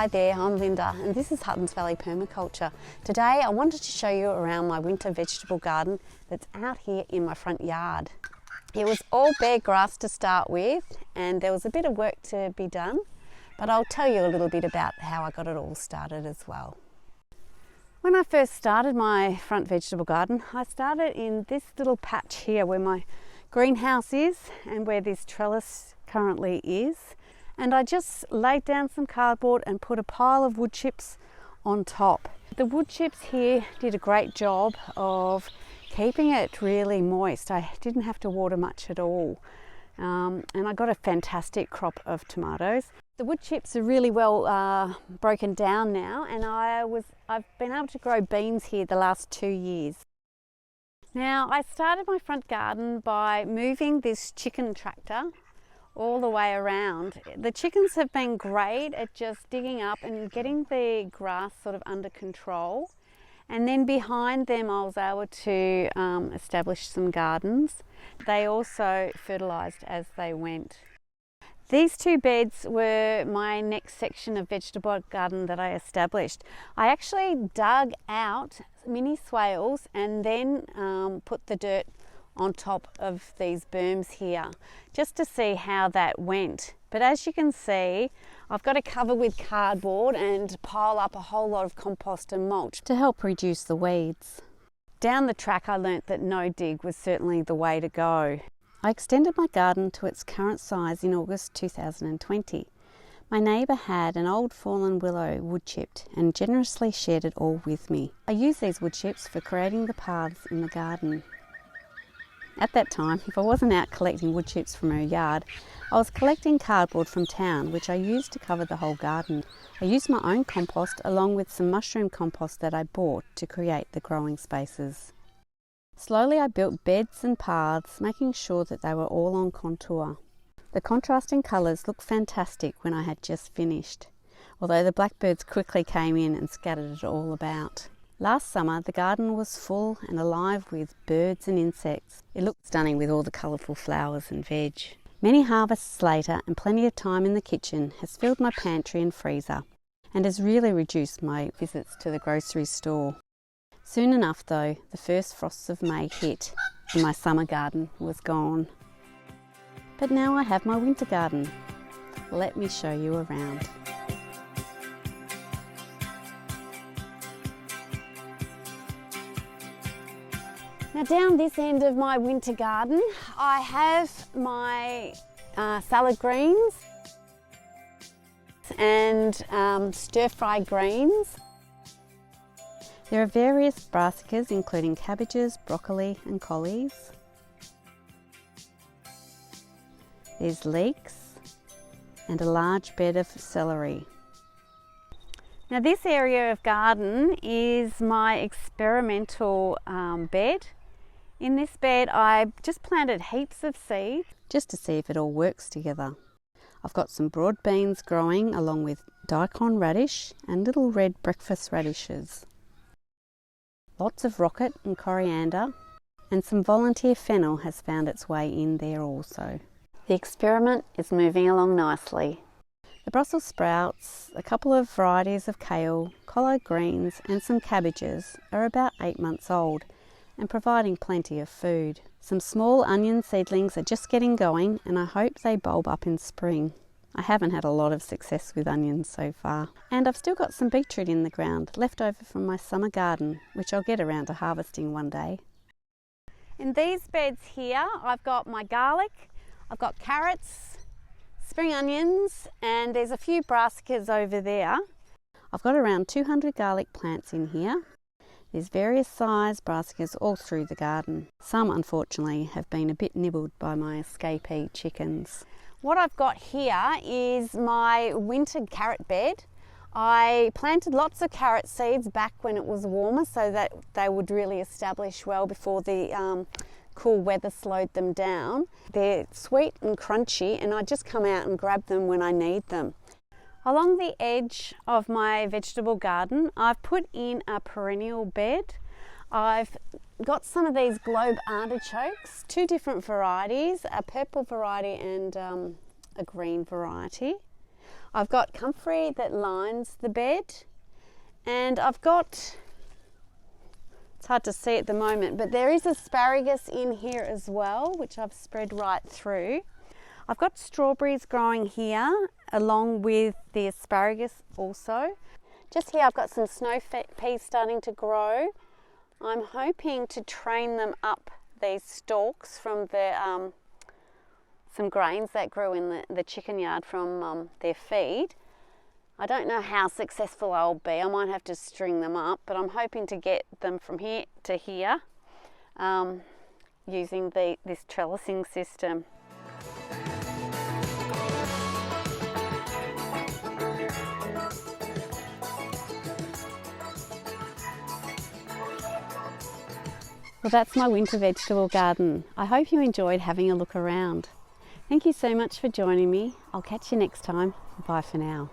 Hi there, I'm Linda and this is Huttons Valley Permaculture. Today I wanted to show you around my winter vegetable garden that's out here in my front yard. It was all bare grass to start with and there was a bit of work to be done, but I'll tell you a little bit about how I got it all started as well. When I first started my front vegetable garden, I started in this little patch here where my greenhouse is and where this trellis currently is. And I just laid down some cardboard and put a pile of wood chips on top. The wood chips here did a great job of keeping it really moist. I didn't have to water much at all. And I got a fantastic crop of tomatoes. The wood chips are really well broken down now, and I've been able to grow beans here the last 2 years. Now, I started my front garden by moving this chicken tractor all the way around. The chickens have been great at just digging up and getting the grass sort of under control. And then behind them I was able to establish some gardens. They also fertilised as they went. These two beds were my next section of vegetable garden that I established. I actually dug out mini swales and then put the dirt on top of these berms here just to see how that went. But as you can see, I've got to cover with cardboard and pile up a whole lot of compost and mulch to help reduce the weeds. Down the track I learnt that no dig was certainly the way to go. I extended my garden to its current size in August 2020. My neighbour had an old fallen willow wood chipped and generously shared it all with me. I used these wood chips for creating the paths in the garden. At that time, if I wasn't out collecting wood chips from her yard, I was collecting cardboard from town, which I used to cover the whole garden. I used my own compost along with some mushroom compost that I bought to create the growing spaces. Slowly I built beds and paths, making sure that they were all on contour. The contrasting colours looked fantastic when I had just finished, although the blackbirds quickly came in and scattered it all about. Last summer, the garden was full and alive with birds and insects. It looked stunning with all the colourful flowers and veg. Many harvests later and plenty of time in the kitchen has filled my pantry and freezer and has really reduced my visits to the grocery store. Soon enough though, the first frosts of May hit and my summer garden was gone. But now I have my winter garden. Let me show you around. Now down this end of my winter garden, I have my salad greens and stir-fry greens. There are various brassicas including cabbages, broccoli and collies. There's leeks and a large bed of celery. Now this area of garden is my experimental bed. In this bed I just planted heaps of seeds just to see if it all works together. I've got some broad beans growing along with daikon radish and little red breakfast radishes. Lots of rocket and coriander, and some volunteer fennel has found its way in there also. The experiment is moving along nicely. The Brussels sprouts, a couple of varieties of kale, collard greens and some cabbages are about 8 months old and providing plenty of food. Some small onion seedlings are just getting going and I hope they bulb up in spring. I haven't had a lot of success with onions so far. And I've still got some beetroot in the ground left over from my summer garden, which I'll get around to harvesting one day. In these beds here I've got my garlic, I've got carrots, spring onions, and there's a few brassicas over there. I've got around 200 garlic plants in here. There's various size brassicas all through the garden. Some unfortunately have been a bit nibbled by my escapee chickens. What I've got here is my winter carrot bed. I planted lots of carrot seeds back when it was warmer so that they would really establish well before the cool weather slowed them down. They're sweet and crunchy and I just come out and grab them when I need them. Along the edge of my vegetable garden, I've put in a perennial bed. I've got some of these globe artichokes, 2 different varieties, a purple variety and a green variety. I've got comfrey that lines the bed, and I've got, it's hard to see at the moment, but there is asparagus in here as well, which I've spread right through. I've got strawberries growing here along with the asparagus also. Just here I've got some snow peas starting to grow. I'm hoping to train them up these stalks from the some grains that grew in the chicken yard from their feed. I don't know how successful I'll be. I might have to string them up, but I'm hoping to get them from here to here using this trellising system. Well, that's my winter vegetable garden. I hope you enjoyed having a look around. Thank you so much for joining me. I'll catch you next time. Bye for now.